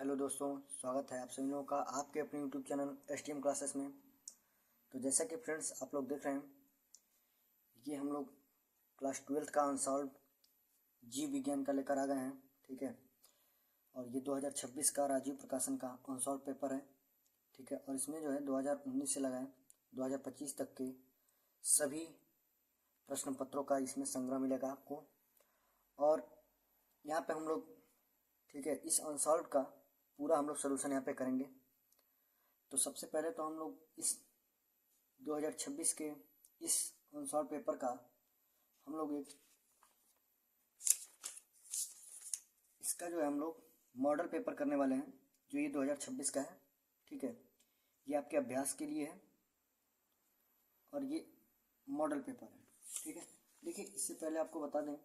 Hello दोस्तों, स्वागत है आप सभी लोगों का आपके अपने यूट्यूब चैनल STM क्लासेस में। तो जैसा कि फ्रेंड्स आप लोग देख रहे हैं, ये हम लोग क्लास 12th का अनसॉल्व जीव विज्ञान का लेकर आ गए हैं। ठीक है, और ये 2026 का राजीव प्रकाशन का अनसॉल्व पेपर है। ठीक है, और इसमें जो है 2019 से लगाए 2025 तक के सभी प्रश्न पत्रों का इसमें संग्रह मिलेगा आपको। और यहाँ पे हम लोग, ठीक है, इस अनसॉल्व का पूरा हम लोग सोल्यूशन यहाँ पे करेंगे। तो सबसे पहले तो हम लोग इस 2026 के इस अनसॉल्व पेपर का हम लोग इसका जो है हम लोग मॉडल पेपर करने वाले हैं, जो ये 2026 का है। ठीक है, ये आपके अभ्यास के लिए है और ये मॉडल पेपर है। ठीक है, देखिए इससे पहले आपको बता दें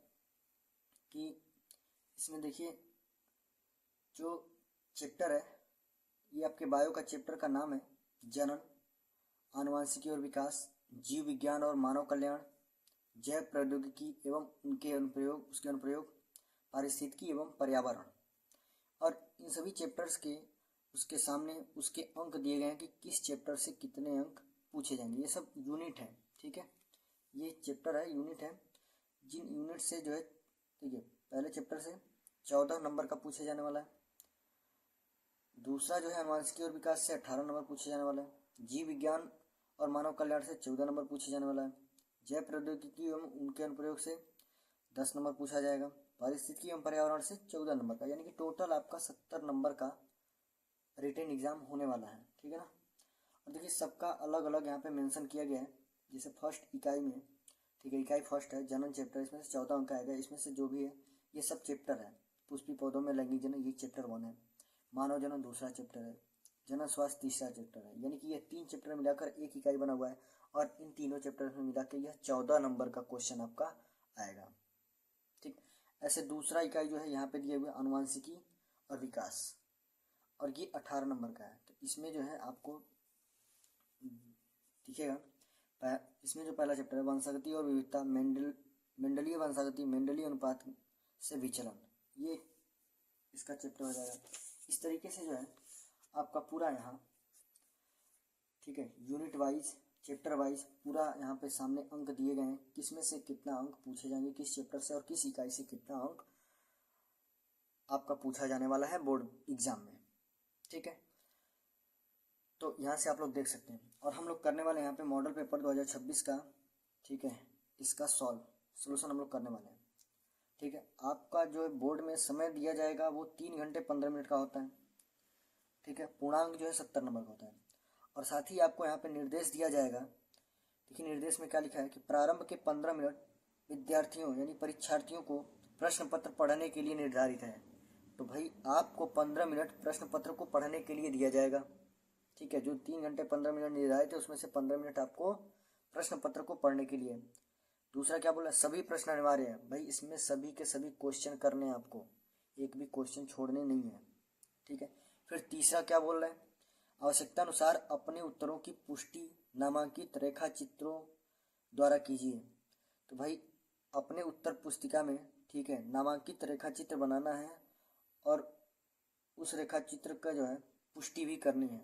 कि इसमें देखिए जो चैप्टर है, ये आपके बायो का चैप्टर का नाम है जनन, आनुवंशिकी और विकास, जीव विज्ञान और मानव कल्याण, जैव प्रौद्योगिकी एवं उनके अनुप्रयोग, उसके अनुप्रयोग, पारिस्थितिकी एवं पर्यावरण। और इन सभी चैप्टर्स के उसके सामने उसके अंक दिए गए हैं कि किस चैप्टर से कितने अंक पूछे जाएंगे। ये सब यूनिट है। ठीक है, ये चैप्टर है, यूनिट है। जिन यूनिट से जो है, ठीक है, पहले चैप्टर से 14 नंबर का पूछे जाने वाला है। दूसरा जो है आनुवंशिकी और विकास से 18 नंबर पूछे जाने वाला है। जीव विज्ञान और मानव कल्याण से 14 नंबर पूछे जाने वाला है। जैव प्रौद्योगिकी एवं उनके अनुप्रयोग से 10 नंबर पूछा जाएगा। पारिस्थितिकी एवं पर्यावरण से 14 नंबर का, यानी कि टोटल आपका 70 नंबर का रिटन एग्जाम होने वाला है। ठीक है ना। और देखिए सबका अलग अलग यहाँ पे मेंशन किया गया है। जैसे फर्स्ट इकाई में, ठीक है, इकाई फर्स्ट है जनन चैप्टर, इसमें से 14 अंक आएगा। इसमें से जो भी है ये सब चैप्टर है। पुष्पी पौधों में लैंगिक जनन, ये चैप्टर 1 है। मानव जनन दूसरा चैप्टर है। जनन स्वास्थ्य तीसरा चैप्टर है। यानी कि ये 3 चैप्टर मिलाकर एक इकाई बना हुआ है और इन तीनों चैप्टर में मिला के यह 14 नंबर का क्वेश्चन आपका आएगा। ठीक, ऐसे दूसरा इकाई जो है यहाँ पे दिए हुए आनुवंशिकी और विकास, और ये 18 नंबर का है। तो इसमें जो है आपको दिखेगा, इसमें जो पहला चैप्टर है वंशागति और विविधता, मेंडलीय वंशागति, मेंडलीय अनुपात से विचलन, ये इसका चैप्टर हो जाएगा। इस तरीके से जो है आपका पूरा यहाँ, ठीक है, यूनिट वाइज, चैप्टर वाइज पूरा यहाँ पे सामने अंक दिए गए हैं, किसमें से कितना अंक पूछे जाएंगे, किस चैप्टर से और किस इकाई से कितना अंक आपका पूछा जाने वाला है बोर्ड एग्जाम में। ठीक है, तो यहाँ से आप लोग देख सकते हैं। और हम लोग करने वाले हैं यहाँ पे मॉडल पेपर 2026 का। ठीक है, इसका सोल्यूशन हम लोग करने वाले हैं। ठीक है, आपका जो बोर्ड में समय दिया जाएगा वो 3 घंटे 15 मिनट का होता है। ठीक है, पूर्णांक जो है 70 नंबर का होता है। और साथ ही आपको यहाँ पे निर्देश दिया जाएगा। देखिए निर्देश में क्या लिखा है कि प्रारंभ के 15 मिनट विद्यार्थियों यानी परीक्षार्थियों को प्रश्न पत्र पढ़ने के लिए निर्धारित है। तो भाई आपको 15 मिनट प्रश्न पत्र को पढ़ने के लिए दिया जाएगा। ठीक है, जो 3 घंटे 15 मिनट निर्धारित है उसमें से 15 मिनट आपको प्रश्न पत्र को पढ़ने के लिए। दूसरा क्या बोला, सभी प्रश्न अनिवार्य है। भाई इसमें सभी के सभी क्वेश्चन करने हैं आपको, एक भी क्वेश्चन छोड़ने नहीं है। ठीक है, फिर तीसरा क्या बोल रहे हैं, आवश्यकता अनुसार अपने उत्तरों की पुष्टि नामांकित रेखा चित्रों द्वारा कीजिए। तो भाई अपने उत्तर पुस्तिका में, ठीक है, नामांकित रेखा चित्र बनाना है और उस रेखा चित्र का जो है पुष्टि भी करनी है।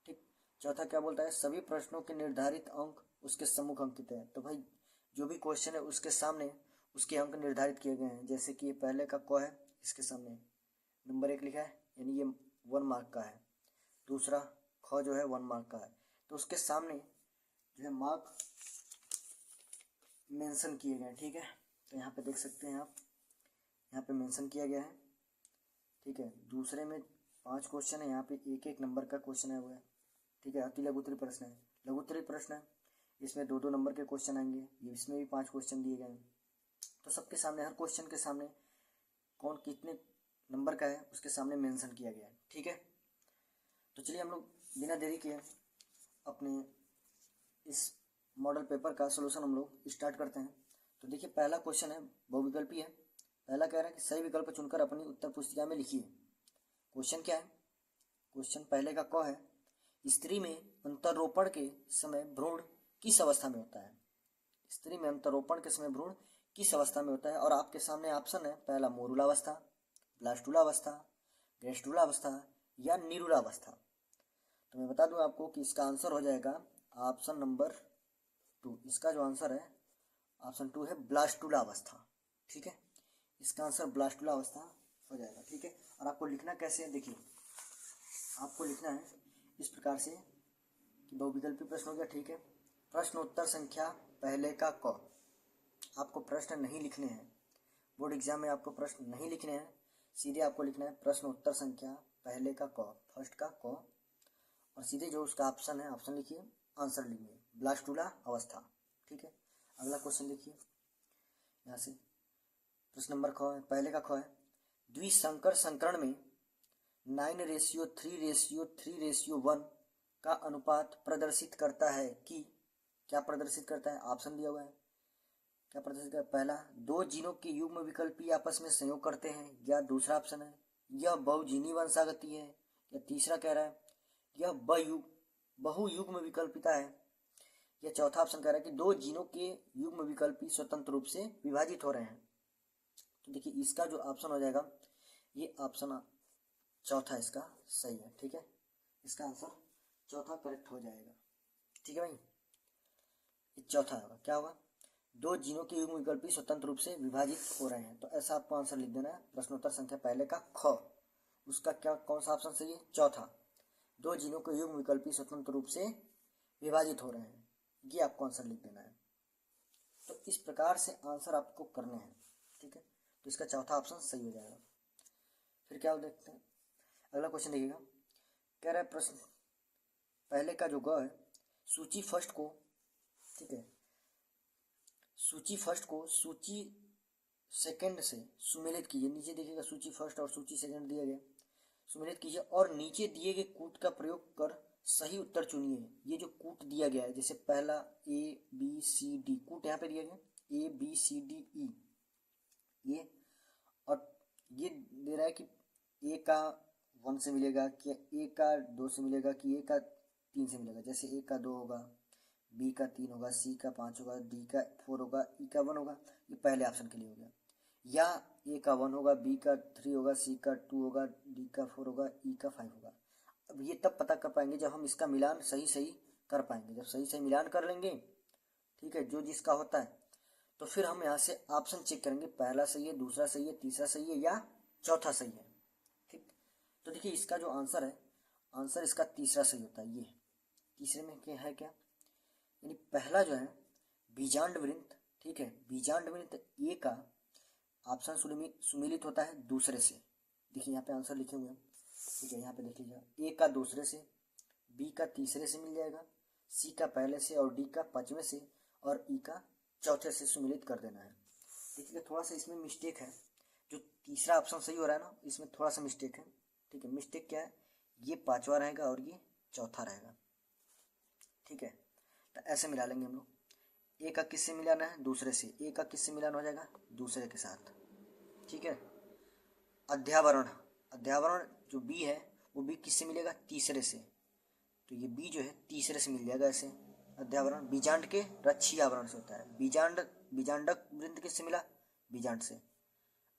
ठीक, चौथा क्या बोलता है, सभी प्रश्नों के निर्धारित अंक उसके सम्मुख अंकित है। तो भाई जो भी क्वेश्चन है उसके सामने उसके अंक निर्धारित किए गए हैं। जैसे कि ये पहले का क है, इसके सामने नंबर 1 लिखा है, यानी ये 1 मार्क का है। दूसरा ख जो है 1 मार्क का है, तो उसके सामने जो है मार्क मेंशन किए गए हैं। ठीक है, तो यहाँ पे देख सकते हैं आप, यहाँ पे मेंशन किया गया है। ठीक है, दूसरे में 5 क्वेश्चन है, यहाँ पे 1-1 नंबर का क्वेश्चन है वो है। ठीक है, अति लघुत्तरी प्रश्न है, लघुत्तरी प्रश्न है, इसमें 2-2 नंबर के क्वेश्चन आएंगे। ये इसमें भी 5 क्वेश्चन दिए गए हैं। तो सबके सामने, हर क्वेश्चन के सामने कौन कितने नंबर का है उसके सामने मेंशन किया गया है। ठीक है, तो चलिए हम लोग बिना देरी किए अपने इस मॉडल पेपर का सोल्यूशन हम लोग स्टार्ट करते हैं। तो देखिए पहला क्वेश्चन है, बहुविकल्पी है। पहला कह रहा है कि सही विकल्प चुनकर अपनी उत्तर पुस्तिका में लिखिए। क्वेश्चन क्या है, क्वेश्चन पहले का क है, स्त्री में अंतरोपण के समय भ्रूण किस अवस्था में होता है। स्त्री में अंतरोपण के समय भ्रूण किस अवस्था में होता है। और आपके सामने ऑप्शन है, पहला मोरुलावस्था, ब्लास्टुलावस्था, रेस्टुलावस्था या निरूलावस्था। तो मैं बता दूं आपको कि इसका आंसर हो जाएगा ऑप्शन नंबर 2। इसका जो आंसर है ऑप्शन 2 है ब्लास्टुला अवस्था। ठीक है, इसका आंसर ब्लास्टुला अवस्था हो जाएगा। ठीक है, और आपको लिखना कैसे है, देखिए आपको लिखना है इस प्रकार से कि बहुविकल्पी प्रश्न हो गया। ठीक है, प्रश्नोत्तर संख्या पहले का क। आपको प्रश्न नहीं लिखने हैं, बोर्ड एग्जाम में आपको प्रश्न नहीं लिखने हैं, सीधे आपको लिखना है प्रश्नोत्तर संख्या पहले का क, फर्स्ट का क, और सीधे जो उसका ऑप्शन है ऑप्शन लिखिए, आंसर लिखिए ब्लास्टुला अवस्था। ठीक है, अगला क्वेश्चन देखिए यहाँ से, प्रश्न नंबर ख है, पहले का ख है, द्विसंकर संकरण में 9:3:3:1 का अनुपात प्रदर्शित करता है कि, क्या प्रदर्शित करता है, ऑप्शन दिया हुआ है, क्या प्रदर्शित करता है। पहला, दो जीनों के युग्म विकल्पी आपस में संयोग करते हैं, या दूसरा ऑप्शन है यह बहुजीनी वंशागति है, या तीसरा कह रहा है यह बहुयुग्म विकल्पिता है, या चौथा ऑप्शन कह रहा है कि दो जीनों के युग्म विकल्पी स्वतंत्र रूप से विभाजित हो रहे हैं। तो देखिए इसका जो ऑप्शन हो जाएगा, ये ऑप्शन चौथा इसका सही है। ठीक है, इसका आंसर चौथा करेक्ट हो जाएगा। ठीक है भाई, ये चौथा होगा, क्या होगा, दो जीनों के युग्म विकल्पी स्वतंत्र रूप से विभाजित हो रहे हैं। तो ऐसा आपको आंसर लिख देना है, प्रश्नोत्तर संख्या पहले का ख, उसका क्या कौन सा ऑप्शन सही है, चौथा, दो जीनों के युग्म विकल्पी स्वतंत्र रूप से विभाजित हो रहे हैं, ये आपको आंसर लिख देना है। तो इस प्रकार से आंसर आपको करने हैं। ठीक है, तो इसका चौथा ऑप्शन सही हो जाएगा। फिर क्या देखते हैं, अगला क्वेश्चन देखिएगा, कह रहा है प्रश्न पहले का जो ग है, सूची फर्स्ट को, ठीक है, सूची फर्स्ट को सूची सेकंड से सुमेलित कीजिए। नीचे देखिएगा सूची फर्स्ट और सूची सेकंड दिया गया, सुमेलित कीजिए और नीचे दिए गए कूट का प्रयोग कर सही उत्तर चुनिए। ये जो कूट दिया गया है, जैसे पहला ABCD कूट यहाँ पे दिया गया ABCDE, ये और ये दे रहा है कि A का 1 से मिलेगा, कि A का 2 से मिलेगा, कि A का 3 से मिलेगा। जैसे A का 2 होगा, B का 3 होगा, C का 5 होगा, D का 4 होगा, E का 1 होगा। ये पहले ऑप्शन के लिए हो गया। या A का 1 होगा, B का 3 होगा, C का 2 होगा, D का 4 होगा, E का 5 होगा। अब ये तब पता कर पाएंगे जब हम इसका मिलान सही सही कर पाएंगे, जब सही सही मिलान कर लेंगे, ठीक है, जो जिसका होता है, तो फिर हम यहाँ से ऑप्शन चेक करेंगे, पहला सही है, दूसरा सही है, तीसरा सही है, या चौथा सही है। ठीक, तो देखिए इसका जो आंसर है, आंसर इसका तीसरा सही होता है। ये तीसरे में क्या है, क्या यानी पहला जो है बीजांड वृंत, ठीक है, बीजांड वृंत ए का ऑप्शन सुमेलित होता है दूसरे से। देखिए यहाँ पे आंसर लिखे हुए हैं, ठीक है, यहाँ पे देख लीजिएगा, ए का दूसरे से, बी का तीसरे से मिल जाएगा, सी का पहले से, और डी का पांचवें से, और ई का चौथे से सुमेलित कर देना है। देखिए थोड़ा सा इसमें मिस्टेक है, जो तीसरा ऑप्शन सही हो रहा है ना, इसमें थोड़ा सा मिस्टेक है। ठीक है, मिस्टेक क्या है, ये पांचवा रहेगा और ये चौथा रहेगा। ठीक है, तो ऐसे मिला लेंगे हम लोग, ए का किससे मिलाना है, दूसरे से, ए का किससे मिलान हो जाएगा, दूसरे के साथ। ठीक है, अध्यावरण, अध्यावरण जो बी है वो बी किससे मिलेगा, तीसरे से, तो ये बी जो है तीसरे से मिल जाएगा ऐसे। अध्यावरण बीजांड के रक्षी आवरण से होता है, बीजांडक वृंत किससे मिला, बीजांड से।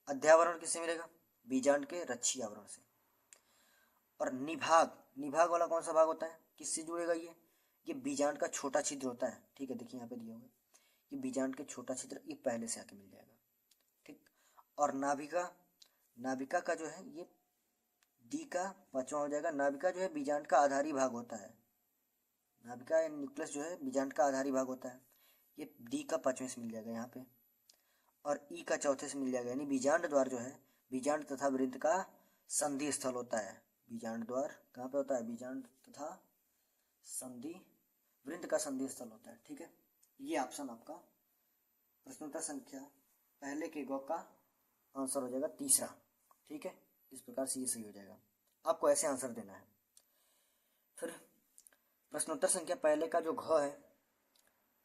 अध्यावरण किससे मिलेगा, बीजांड के रक्षी आवरण से। और निभाग, निभाग वाला कौन सा भाग होता है, किससे जुड़ेगा, ये बीजांड का छोटा छिद्र होता है। ठीक है, देखिए यहाँ पे दिया हुआ है, ये बीजांड के छोटा छिद्र, ये पहले से आके मिल जाएगा। ठीक, और नाभिका, नाभिका का जो है ये डी का पांचवा हो जाएगा। नाभिका जो है बीजांड का आधारी भाग होता है, नाभिका या न्यूक्लियस जो है बीजांड का आधारी भाग होता है, ये डी का पांचवें से मिल जाएगा यहाँ पे, और ई का चौथे से मिल जाएगा। यानी बीजांड द्वार जो है बीजांड तथा वृंत का संधि स्थल होता है। बीजांड द्वार कहाँ पे होता है, बीजांड तथा संधि वृंत का संधि स्थल होता है। ठीक है, ये ऑप्शन आपका प्रश्नोत्तर संख्या पहले के ग का आंसर हो जाएगा तीसरा। ठीक है, इस प्रकार से ये सही हो जाएगा, आपको ऐसे आंसर देना है। फिर प्रश्नोत्तर संख्या पहले का जो घ है,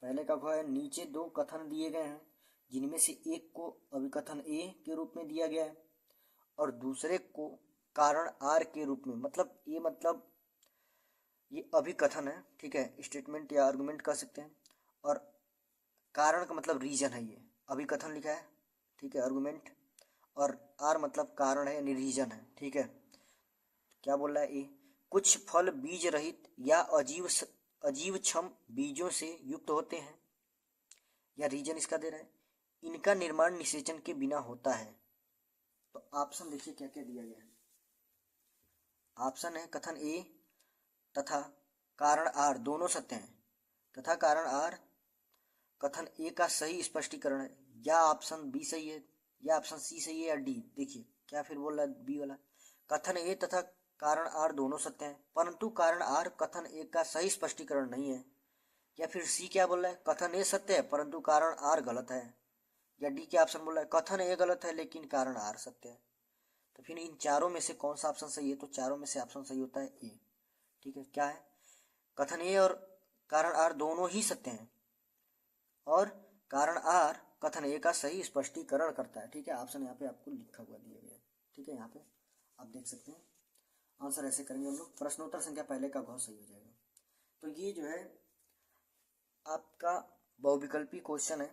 पहले का घ है, नीचे दो कथन दिए गए हैं जिनमें से एक को अभिकथन ए के रूप में दिया गया है और दूसरे को कारण आर के रूप में, मतलब ये मतलब ये अभिकथन है, ठीक है, स्टेटमेंट या आर्गुमेंट कह सकते हैं, और कारण का मतलब रीजन है, ये अभिकथन लिखा है, ठीक है, आर्गुमेंट, और आर मतलब कारण है यानी रीजन है। ठीक है, क्या बोल रहा है ए, कुछ फल बीज रहित या अजीव क्षम बीजों से युक्त होते हैं, या रीजन इसका दे रहा है इनका निर्माण निषेचन के बिना होता है। तो ऑप्शन देखिए क्या क्या दिया गया है। ऑप्शन है कथन ए तथा कारण आर दोनों सत्य हैं, तथा कारण आर कथन ए का सही स्पष्टीकरण है, या ऑप्शन बी सही है, या ऑप्शन सी सही है, या डी। देखिए क्या फिर बोल रहा है बी वाला, कथन ए तथा कारण आर दोनों सत्य हैं परंतु कारण आर कथन ए का सही स्पष्टीकरण नहीं है, या फिर सी क्या बोल रहा है कथन ए सत्य है परंतु कारण आर गलत है, या डी क्या ऑप्शन बोल रहा है कथन ए गलत है लेकिन कारण आर सत्य है। तो फिर इन चारों में से कौन सा ऑप्शन सही है, तो चारों में से ऑप्शन सही होता है ए। ठीक है, क्या है कथन ए और कारण आर दोनों ही सत्य हैं और कारण आर कथन ए का सही स्पष्टीकरण करता है। ठीक है, ऑप्शन यहाँ पे आपको लिखा हुआ दिया गया है। ठीक है, यहाँ पे आप देख सकते हैं। आंसर ऐसे करेंगे हम लोग, प्रश्नोत्तर संख्या पहले का घ सही हो जाएगा। तो ये जो है आपका बहुविकल्पी क्वेश्चन है,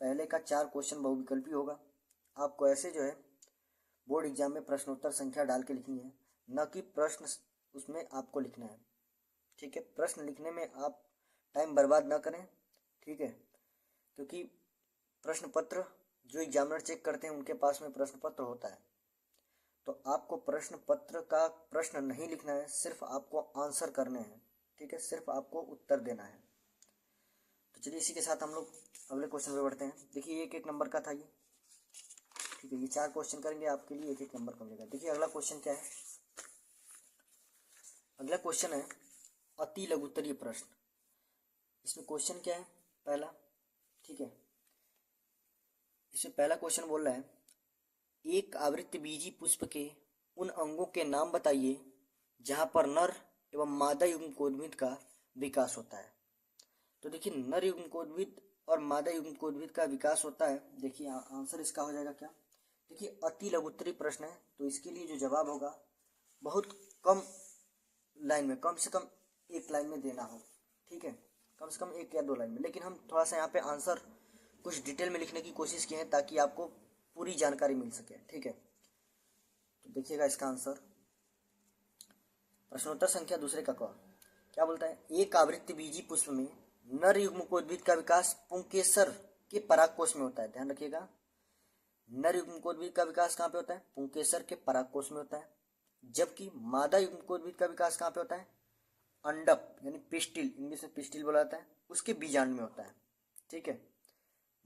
पहले का 4 क्वेश्चन बहुविकल्पी होगा। आपको ऐसे जो है बोर्ड एग्जाम में प्रश्नोत्तर संख्या डाल के लिखनी है, न कि प्रश्न उसमें आपको लिखना है। ठीक है, प्रश्न लिखने में आप टाइम बर्बाद ना करें। ठीक है, क्योंकि प्रश्न पत्र जो एग्जामिनर चेक करते हैं उनके पास में प्रश्न पत्र होता है, तो आपको प्रश्न पत्र का प्रश्न नहीं लिखना है, सिर्फ आपको आंसर करने हैं। ठीक है, सिर्फ आपको उत्तर देना है। तो चलिए इसी के साथ हम लोग अगले क्वेश्चन पे बढ़ते हैं। देखिए 1-1 नंबर का था ये। ठीक है, ये 4 क्वेश्चन करेंगे आपके लिए 1-1 नंबर का मिलेगा। देखिए अगला क्वेश्चन क्या है, अगला क्वेश्चन है अति लघुत्तरीय प्रश्न। इसमें क्वेश्चन क्या है पहला, ठीक है, इसमें पहला क्वेश्चन बोल रहा है एक आवृत्तबीजी पुष्प के उन अंगों के नाम बताइए जहां पर नर एवं मादा युग्मकोद्भिद का विकास होता है। तो देखिए नर युग्मकोद्भिद और मादा युग्मकोद्भिद का विकास होता है। देखिए आंसर इसका हो जाएगा क्या, देखिए अति लघुत्तरीय प्रश्न है तो इसके लिए जो जवाब होगा बहुत कम लाइन में, कम से कम 1 लाइन में देना हो। ठीक है, कम से कम 1 या 2 लाइन में, लेकिन हम थोड़ा सा यहाँ पे आंसर कुछ डिटेल में लिखने की कोशिश किए हैं ताकि आपको पूरी जानकारी मिल सके। ठीक है, तो देखिएगा इसका आंसर प्रश्नोत्तर संख्या दूसरे का क क्या बोलता है, एक आवृत्तबीजी पुष्प में नर युग्मकोद्भिद का विकास पुंकेसर के परागकोश में होता है। ध्यान रखिएगा, नर युग्मकोद्भिद का विकास कहाँ पे होता है, पुंकेसर के परागकोश में होता है, जबकि मादा युग्मकोद्भिद का विकास कहाँ पे होता है, अंडक यानी पिस्टिल, इंग्लिश में पिस्टिल बोला जाता है, उसके बीजांड में होता है। ठीक है,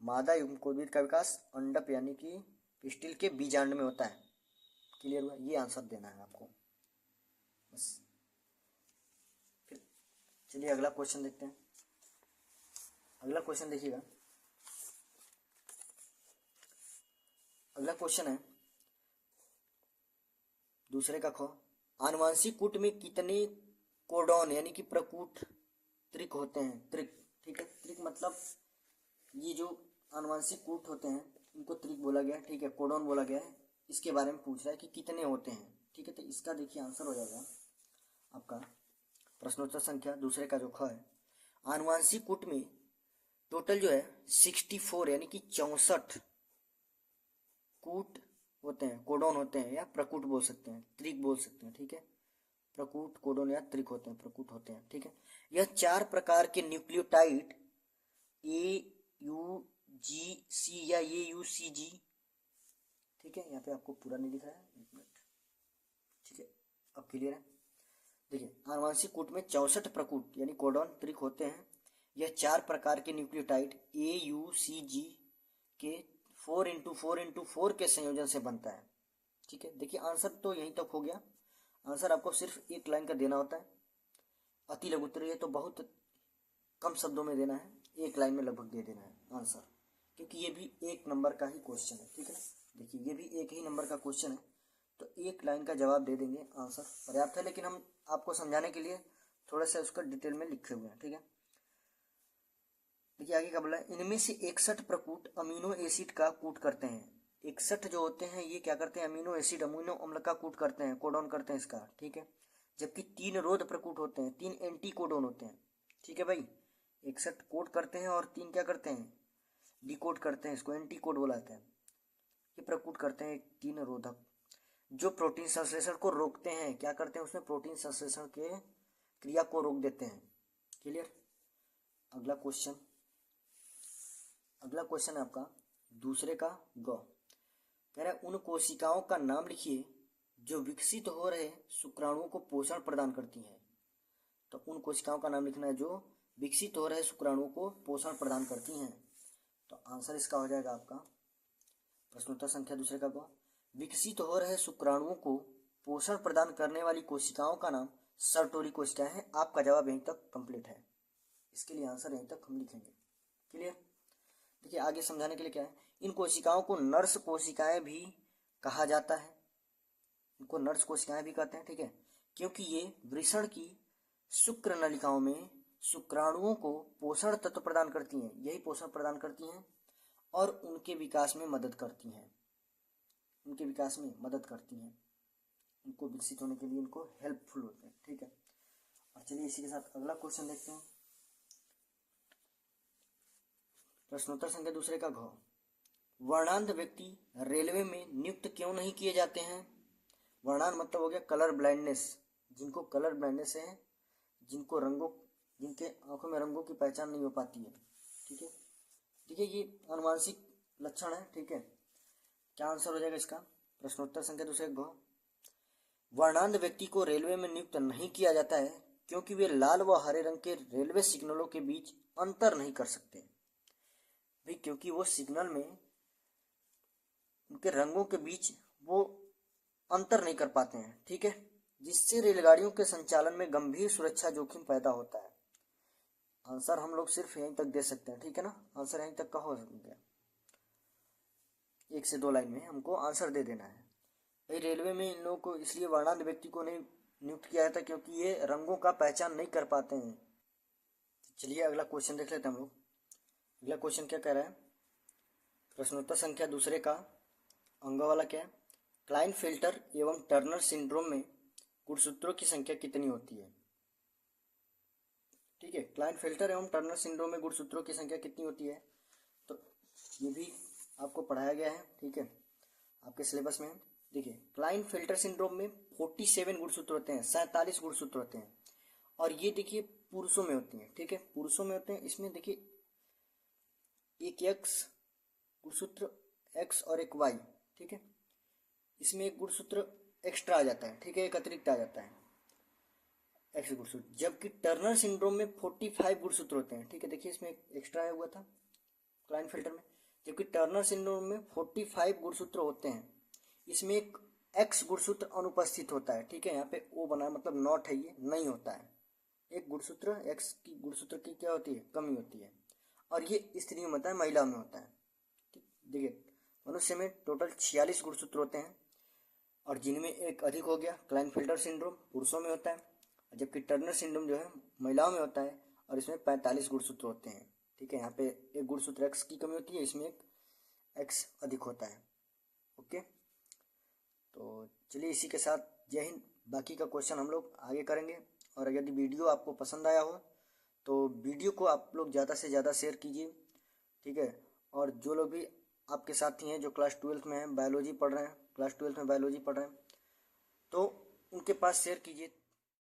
मादा युग्मकोद्भिद का विकास अंडक यानी कि पिस्टिल के बीजांड में होता है। क्लियर हुआ, ये आंसर देना है आपको बस। फिर चलिए अगला क्वेश्चन देखते हैं। अगला क्वेश्चन देखिएगा, अगला क्वेश्चन है दूसरे का ख, आनुवांशिक कूट में कितने कोडॉन यानी कि प्रकूट त्रिक होते हैं। त्रिक, ठीक है, त्रिक मतलब ये जो आनुवांशिक कूट होते हैं इनको त्रिक बोला गया है। ठीक है, कोडॉन बोला गया है, इसके बारे में पूछ रहा है कि कितने होते हैं। ठीक है, तो इसका देखिए आंसर हो जाएगा आपका प्रश्नोत्तर संख्या दूसरे का जो ख है, आनुवांशिक कूट में टोटल जो है 64 यानी कि 64 कूट होते हैं, कोडॉन होते हैं, या प्रकूट बोल सकते हैं, त्रिक बोल सकते हैं। ठीक है, प्रकूट, कोडॉन या त्रिक होते हैं, प्रकूट होते हैं। ठीक है, यह 4 प्रकार के न्यूक्लियोटाइड AUGC या AUCG, ठीक है, यहाँ पे आपको पूरा नहीं दिख रहा है, 1 मिनट। ठीक है, अब क्लियर है। देखिए आनुवांशिक कूट में 64 प्रकूट यानी कोडॉन त्रिक होते हैं। यह 4 प्रकार के न्यूक्लियोटाइड AUCG के 4x4x4 के संयोजन से बनता है। ठीक है, देखिए आंसर तो यहीं तक हो गया। आंसर आपको सिर्फ 1 लाइन का देना होता है। अति लघुत्तरीय तो बहुत कम शब्दों में देना है, 1 लाइन में लगभग दे देना है आंसर, क्योंकि ये भी 1 नंबर का ही क्वेश्चन है। ठीक है, देखिए ये भी 1 ही नंबर का क्वेश्चन है, तो 1 लाइन का जवाब दे देंगे, आंसर पर्याप्त है। लेकिन हम आपको समझाने के लिए थोड़ा सा उसका डिटेल में लिखे हुए हैं। ठीक है, देखिए आगे क्या बोला है, इनमें से 61 प्रकूट अमीनो एसिड का कूट करते हैं। 61 जो होते हैं ये क्या करते हैं, अमीनो एसिड, अमीनो अम्ल का कूट करते हैं, कोडॉन करते हैं इसका। ठीक है, जबकि 3 रोध प्रकूट होते हैं, 3 एंटी कोडॉन होते हैं। ठीक है भाई, 61 कोड करते हैं और 3 क्या करते हैं, डिकोड करते हैं, इसको एंटी कोड बुलाते हैं। ये प्रकूट करते हैं 3 रोधक, जो प्रोटीन संश्लेषण को रोकते हैं, क्या करते हैं उसमें, प्रोटीन संश्लेषण के क्रिया को रोक देते हैं। क्लियर। अगला क्वेश्चन है आपका दूसरे का ग। कह रहा है उन कोशिकाओं का नाम लिखिए जो विकसित हो रहे शुक्राणुओं को पोषण प्रदान करती हैं। तो उन कोशिकाओं का नाम लिखना है जो विकसित हो रहे शुक्राणुओं को पोषण प्रदान करती हैं। तो आंसर इसका हो जाएगा आपका प्रश्नोत्तर संख्या दूसरे का ग। विकसित हो रहे शुक्राणुओं को पोषण प्रदान करने वाली कोशिकाओं का नाम सर्टोरी कोशिकाएं हैं। आपका जवाब यहीं तक कंप्लीट है। इसके लिए आंसर यहीं तक हम लिखेंगे। क्लियर। देखिए आगे समझाने के लिए क्या है, इन कोशिकाओं को नर्स कोशिकाएं भी कहा जाता है। इनको नर्स कोशिकाएं भी कहते हैं, ठीक है, क्योंकि ये वृषण की शुक्र नलिकाओं में शुक्राणुओं को पोषण तत्व प्रदान करती हैं। यही पोषण प्रदान करती हैं और उनके विकास में मदद करती हैं। उनको विकसित होने के लिए इनको हेल्पफुल होते हैं। ठीक है। और चलिए इसी के साथ अगला क्वेश्चन देखते हैं। प्रश्नोत्तर संख्या दूसरे का घ। वर्णांध व्यक्ति रेलवे में नियुक्त क्यों नहीं किए जाते हैं। वर्णांध मतलब हो गया कलर ब्लाइंडनेस, जिनको कलर ब्लाइंडनेस है, जिनके आंखों में रंगों की पहचान नहीं हो पाती है। ठीक है, देखिए ये अनुवांशिक लक्षण है। ठीक है, क्या आंसर हो जाएगा इसका। प्रश्नोत्तर संख्या दूसरे घ। वर्णांध व्यक्ति को रेलवे में नियुक्त नहीं किया जाता है क्योंकि वे लाल व हरे रंग के रेलवे सिग्नलों के बीच अंतर नहीं कर सकते भाई, क्योंकि वो सिग्नल में उनके रंगों के बीच वो अंतर नहीं कर पाते हैं। ठीक है, जिससे रेलगाड़ियों के संचालन में गंभीर सुरक्षा जोखिम पैदा होता है। आंसर हम लोग सिर्फ यहीं तक दे सकते हैं। ठीक है ना, आंसर यहीं तक का हो गया। 1 से 2 लाइन में हमको आंसर दे देना है। भाई रेलवे में इन लोगों को इसलिए वर्णांध व्यक्ति को नहीं नियुक्त किया जाता क्योंकि ये रंगों का पहचान नहीं कर पाते हैं। चलिए अगला क्वेश्चन देख लेते हैं हम लोग। अगला क्वेश्चन क्या कह रहा है, प्रश्नोत्तर संख्या दूसरे का अंग वाला क्या है, क्लाइनफेल्टर एवं टर्नर सिंड्रोम में गुणसूत्रों की संख्या कितनी होती है। ठीक है, क्लाइनफेल्टर एवं टर्नर सिंड्रोम में गुणसूत्रों की संख्या कितनी होती है, तो ये भी आपको पढ़ाया गया है। ठीक है, आपके सिलेबस में। देखिए क्लाइनफेल्टर सिंड्रोम में 47 गुणसूत्र होते हैं, 47 गुणसूत्र होते हैं। और ये देखिए पुरुषों में होती हैं। ठीक है, पुरुषों में होते हैं। इसमें देखिए एक एक्स गुणसूत्र एक्स और एक वाई। ठीक है, इसमें एक गुणसूत्र एक्स्ट्रा आ जाता है। ठीक है, एक अतिरिक्त आ जाता है एक्स गुणसूत्र। जबकि टर्नर सिंड्रोम में 45 गुणसूत्र होते हैं। ठीक है, देखिए इसमें एक्स्ट्रा आया हुआ था क्लाइनफेल्टर में, जबकि टर्नर सिंड्रोम में 45 गुणसूत्र होते हैं। इसमें एक एक्स गुणसूत्र अनुपस्थित होता है। ठीक है, यहाँ पे ओ बना मतलब नॉट है, ये नहीं होता है। एक गुणसूत्र एक्स की गुणसूत्र की क्या होती है, कमी होती है। और ये स्त्री में होता है, महिला में होता है। देखिए मनुष्य में टोटल 46 गुणसूत्र होते हैं और जिनमें एक अधिक हो गया क्लाइनफेल्टर सिंड्रोम पुरुषों में होता है, जबकि टर्नर सिंड्रोम जो है महिलाओं में होता है और इसमें 45 गुणसूत्र होते हैं। ठीक है, यहाँ पे एक गुणसूत्र एक्स की कमी होती है, इसमें एक एक्स अधिक होता है। ओके, तो चलिए इसी के साथ जय हिंद। बाकी का क्वेश्चन हम लोग आगे करेंगे। और यदि वीडियो आपको पसंद आया हो तो वीडियो को आप लोग ज़्यादा से ज़्यादा शेयर कीजिए। ठीक है, और जो लोग भी आपके साथी हैं जो क्लास 12th में हैं, बायोलॉजी पढ़ रहे हैं, क्लास 12th में बायोलॉजी पढ़ रहे हैं, तो उनके पास शेयर कीजिए।